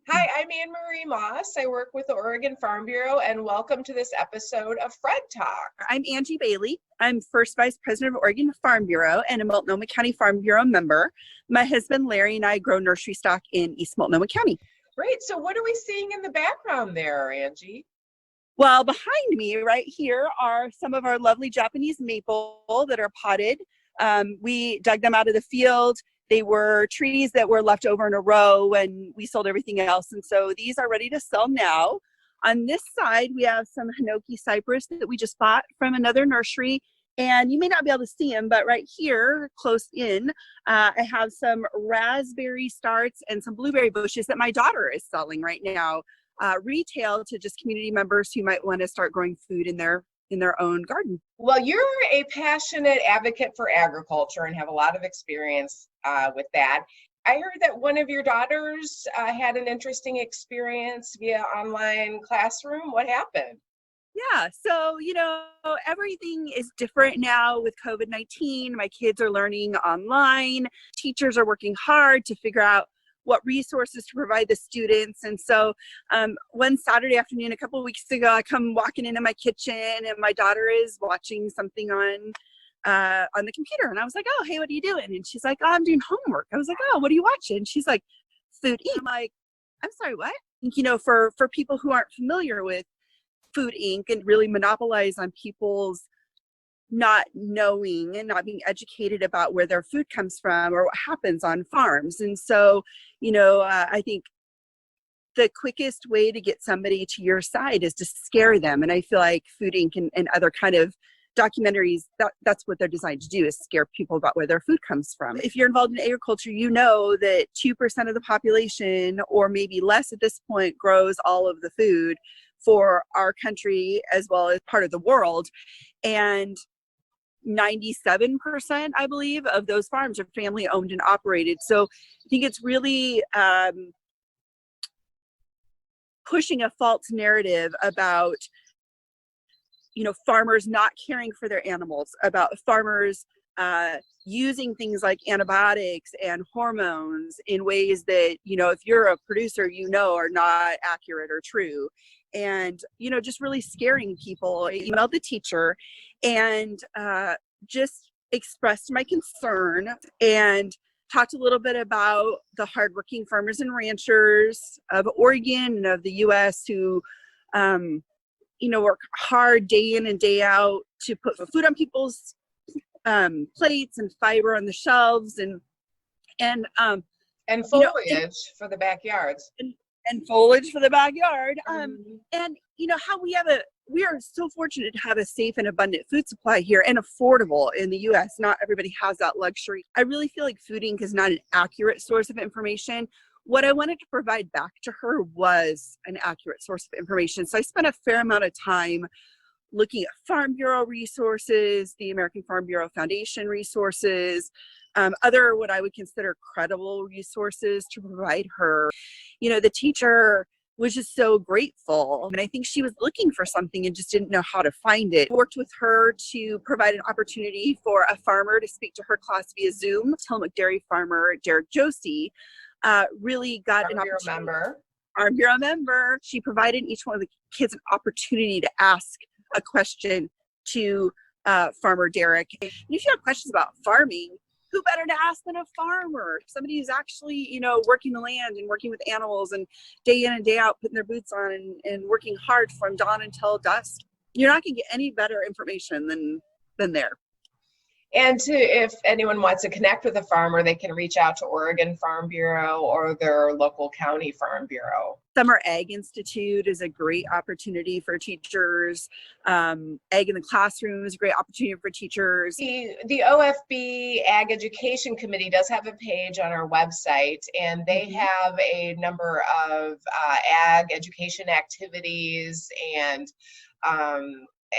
Hi, I'm Anne Marie Moss. I work with the Oregon Farm Bureau, and welcome to this episode of Fred Talk. I'm Angi Bailey. I'm First Vice President of Oregon Farm Bureau and a Multnomah County Farm Bureau member. My husband Larry and I grow nursery stock in East Multnomah County. Great. So what are we seeing in the background there, Angi? Well, behind me right here are some of our lovely Japanese maple that are potted. We dug them out of the field. They were trees that were left over in a row when we sold everything else. And so these are ready to sell now. On this side, we have some Hinoki cypress that we just bought from another nursery. And you may not be able to see them, but right here, close in, I have some raspberry starts and some blueberry bushes that my daughter is selling right now, retail to just community members who might want to start growing food in their own garden. Well, you're a passionate advocate for agriculture and have a lot of experience with that. I heard that one of your daughters had an interesting experience via online classroom. What happened? Yeah, so, everything is different now with COVID-19. My kids are learning online. Teachers are working hard to figure out what resources to provide the students. And so one Saturday afternoon, a couple of weeks ago, I come walking into my kitchen and my daughter is watching something on the computer. And I was like, oh, hey, what are you doing? And she's like, oh, I'm doing homework. I was like, oh, what are you watching? And she's like, Food Inc. I'm like, I'm sorry, what? For people who aren't familiar with Food Inc. and really monopolize on people's not knowing and not being educated about where their food comes from or what happens on farms. And so, I think the quickest way to get somebody to your side is to scare them. And I feel like Food Inc. and other kind of documentaries, that's what they're designed to do, is scare people about where their food comes from. If you're involved in agriculture, you know that 2% of the population, or maybe less at this point, grows all of the food for our country as well as part of the world. And 97%, I believe, of those farms are family owned and operated. So I think it's really pushing a false narrative about, farmers not caring for their animals, about farmers using things like antibiotics and hormones in ways that, if you're a producer, are not accurate or true. And, just really scaring people. I emailed the teacher and just expressed my concern and talked a little bit about the hardworking farmers and ranchers of Oregon and of the U.S. who, work hard day in and day out to put food on people's plates and fiber on the shelves and foliage for the backyards. And foliage for the backyard. And how we are so fortunate to have a safe and abundant food supply here and affordable in the US. Not everybody has that luxury. I really feel like Food Inc. is not an accurate source of information. What I wanted to provide back to her was an accurate source of information. So I spent a fair amount of time looking at Farm Bureau resources, the American Farm Bureau Foundation resources, other what I would consider credible resources to provide her. The teacher was just so grateful. And I think she was looking for something and just didn't know how to find it. I worked with her to provide an opportunity for a farmer to speak to her class via Zoom. Tillamook dairy farmer Derek Josie really got an opportunity. Our Bureau member. She provided each one of the kids an opportunity to ask a question to Farmer Derek. And if you have questions about farming, who better to ask than a farmer? Somebody who's actually, working the land and working with animals and day in and day out, putting their boots on and working hard from dawn until dusk. You're not going to get any better information than there. And if anyone wants to connect with a farmer, they can reach out to Oregon Farm Bureau or their local county farm bureau. Summer Ag Institute is a great opportunity for teachers. Ag in the Classroom is a great opportunity for teachers. The OFB Ag Education Committee does have a page on our website, and they have a number of ag education activities and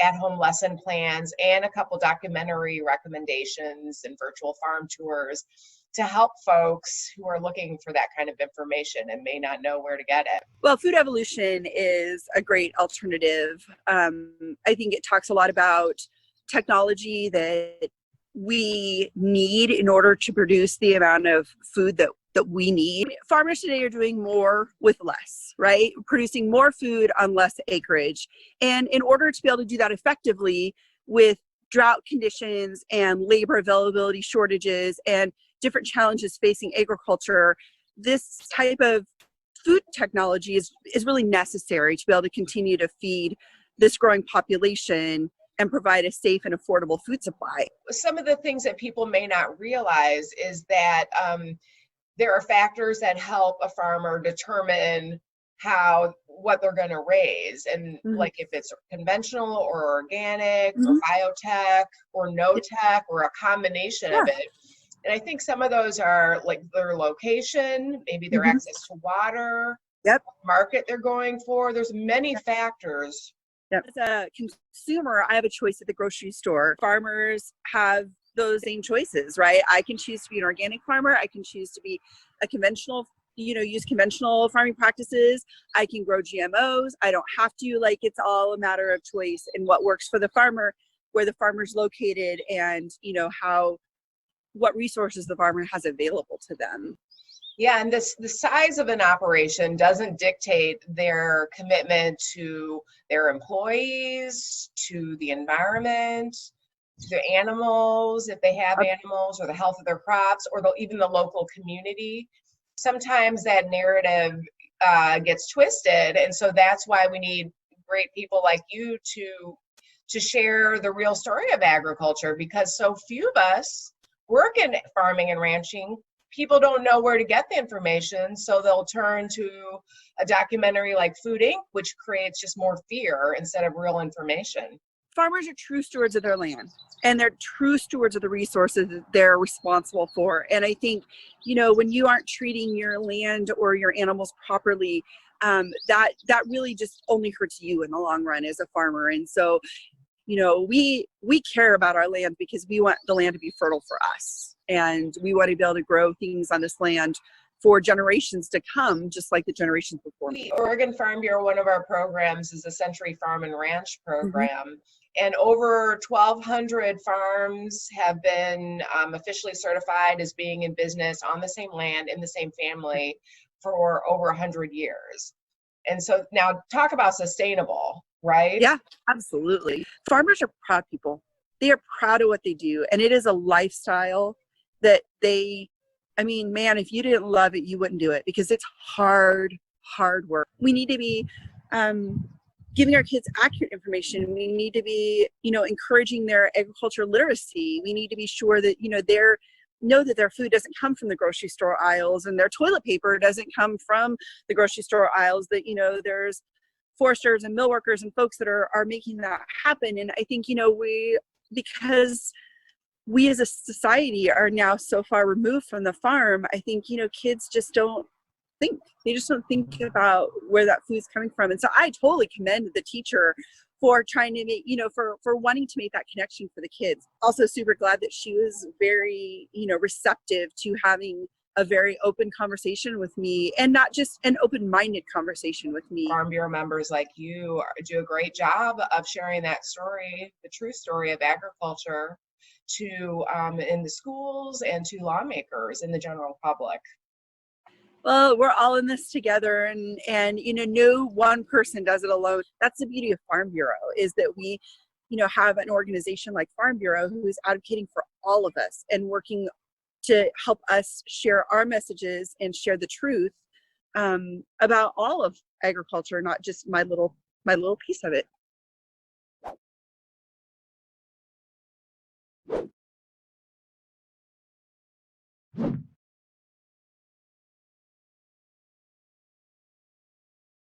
at-home lesson plans and a couple documentary recommendations and virtual farm tours to help folks who are looking for that kind of information and may not know where to get it. Well, Food Evolution is a great alternative. I think it talks a lot about technology that we need in order to produce the amount of food that that we need. Farmers today are doing more with less, right? Producing more food on less acreage. And in order to be able to do that effectively with drought conditions and labor availability shortages and different challenges facing agriculture, this type of food technology is really necessary to be able to continue to feed this growing population and provide a safe and affordable food supply. Some of the things that people may not realize is that there are factors that help a farmer determine what they're going to raise, and like if it's conventional or organic or biotech or no tech or a combination of it. And I think some of those are like their location, maybe their access to water, market they're going for. There's many factors. As a consumer, I have a choice at the grocery store. Farmers have those same choices, right? I can choose to be an organic farmer. I can choose to be a conventional, use conventional farming practices. I can grow GMOs. I don't have to. Like, it's all a matter of choice and what works for the farmer, where the farmer's located, and what resources the farmer has available to them. Yeah, and the size of an operation doesn't dictate their commitment to their employees, to the environment, to the animals, if they have animals, or the health of their crops, or even the local community. Sometimes that narrative gets twisted, and so that's why we need great people like you to share the real story of agriculture, because so few of us work in farming and ranching. People don't know where to get the information, so they'll turn to a documentary like Food Inc., which creates just more fear instead of real information. Farmers are true stewards of their land, and they're true stewards of the resources that they're responsible for. And I think, when you aren't treating your land or your animals properly, that really just only hurts you in the long run as a farmer. And so, we care about our land because we want the land to be fertile for us. And we want to be able to grow things on this land for generations to come, just like the generations before. The Oregon Farm Bureau, one of our programs is a Century Farm and Ranch program. And over 1,200 farms have been officially certified as being in business on the same land, in the same family, for over 100 years. And so now talk about sustainable, right? Yeah, absolutely. Farmers are proud people. They are proud of what they do. And it is a lifestyle that if you didn't love it, you wouldn't do it, because it's hard work. We need to be giving our kids accurate information. We need to be, encouraging their agricultural literacy. We need to be sure that, that their food doesn't come from the grocery store aisles, and their toilet paper doesn't come from the grocery store aisles, that, there's foresters and mill workers and folks that are making that happen. And I think, because we as a society are now so far removed from the farm, I think, kids just don't think. They just don't think about where that food's coming from. And so I totally commend the teacher for trying to make, for wanting to make that connection for the kids. Also super glad that she was very, receptive to having a very open conversation with me, and not just an open-minded conversation with me. Farm Bureau members like you do a great job of sharing that story, the true story of agriculture, to in the schools and to lawmakers and the general public. Well, we're all in this together, and no one person does it alone. That's the beauty of Farm Bureau, is that we, have an organization like Farm Bureau who is advocating for all of us and working to help us share our messages and share the truth about all of agriculture, not just my little piece of it.